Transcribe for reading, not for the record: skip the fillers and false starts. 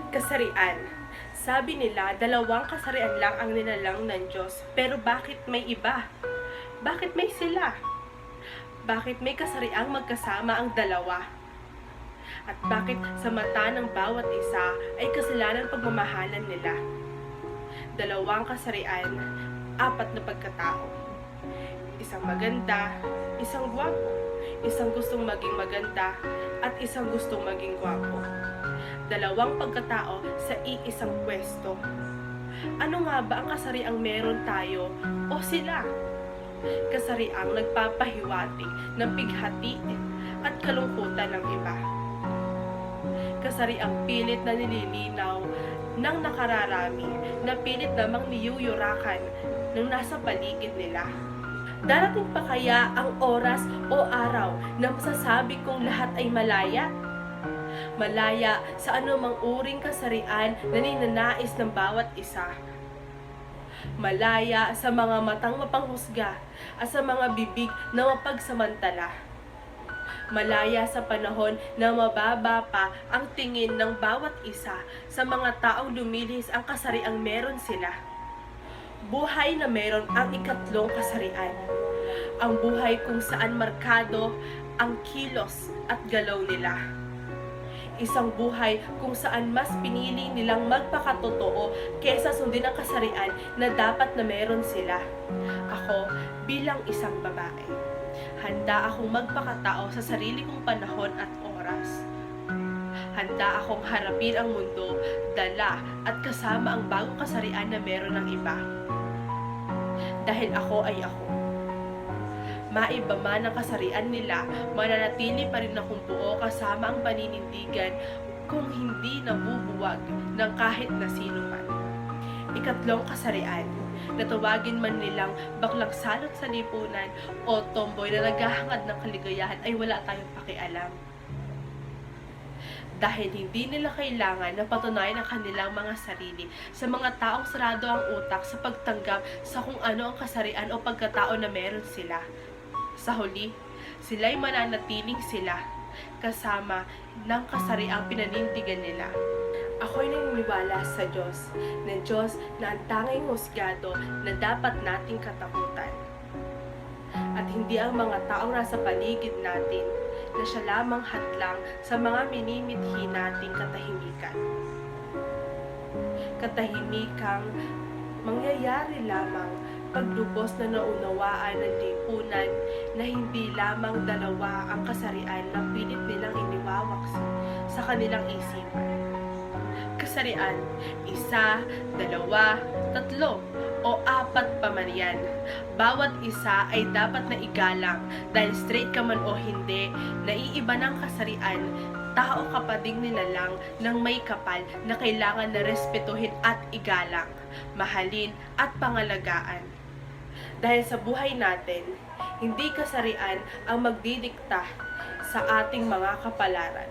Kasarian. Sabi nila, dalawang kasarian lang ang nilalang ng Diyos. Pero bakit may iba? Bakit may sila? Bakit may kasariang magkasama ang dalawa? At bakit sa mata ng bawat isa ay kasalanan pagmamahalan nila? Dalawang kasarian, apat na pagkatao. Isang maganda, isang gwapo, isang gustong maging maganda, at isang gustong maging gwapo. Dalawang pagkatao sa iisang pwesto. Ano nga ba ang kasariang meron tayo o sila? Kasariang nagpapahiwatig ng pighati at kalungkutan ng iba. Kasariang pilit na nililinaw ng nakararami, na pilit namang niyuyurakan ng nasa paligid nila. Darating pa kaya ang oras o araw na masasabi kong lahat ay malaya? Malaya sa anumang uring kasarian na ninanais ng bawat isa. Malaya sa mga matang mapanghusga at sa mga bibig na mapagsamantala. Malaya sa panahon na mababa pa ang tingin ng bawat isa sa mga taong lumilihis ang kasariang meron sila. Buhay na meron ang ikatlong kasarian. Ang buhay kung saan markado ang kilos at galaw nila. Isang buhay kung saan mas pinili nilang magpakatotoo kesa sundin ang kasarian na dapat na meron sila. Ako, bilang isang babae, handa akong magpakatao sa sarili kong panahon at oras. Handa akong harapin ang mundo, dala at kasama ang bagong kasarian na meron ng iba. Dahil ako ay ako. Maiba man ang kasarian nila, mananatili pa rin akong buo kasama ang paninindigan kung hindi nabubuwag ng kahit na sino man. Ikatlong kasarian, natawagin man nilang baklang salot sa lipunan o tomboy na naghahangad ng kaligayahan ay wala tayong pakialam. Dahil hindi nila kailangan na patunayan ang kanilang mga sarili sa mga taong sarado ang utak sa pagtanggap sa kung ano ang kasarian o pagkatao na meron sila. Sa huli, sila'y mananatiling sila kasama ng kasariang pinanindigan nila. Ako'y naniniwala sa Diyos, na Diyos na ang tanging husgado na dapat nating katakutan. At hindi ang mga taong nasa paligid natin na siya lamang hadlang sa mga minimithi nating katahimikan. Katahimikang mangyayari lamang paglubos na naunawaan ng lipunan na hindi lamang dalawa ang kasarian na pilit nilang iniwawak sa kanilang isipan. Kasarian, isa, dalawa, tatlo, o apat pa man yan. Bawat isa ay dapat na igalang dahil straight ka man o hindi, naiiba ng kasarian, tao kapadig nila lang ng may kapal na kailangan na respetuhin at igalang, mahalin at pangalagaan. Dahil sa buhay natin, hindi kasarian ang magdidikta sa ating mga kapalaran.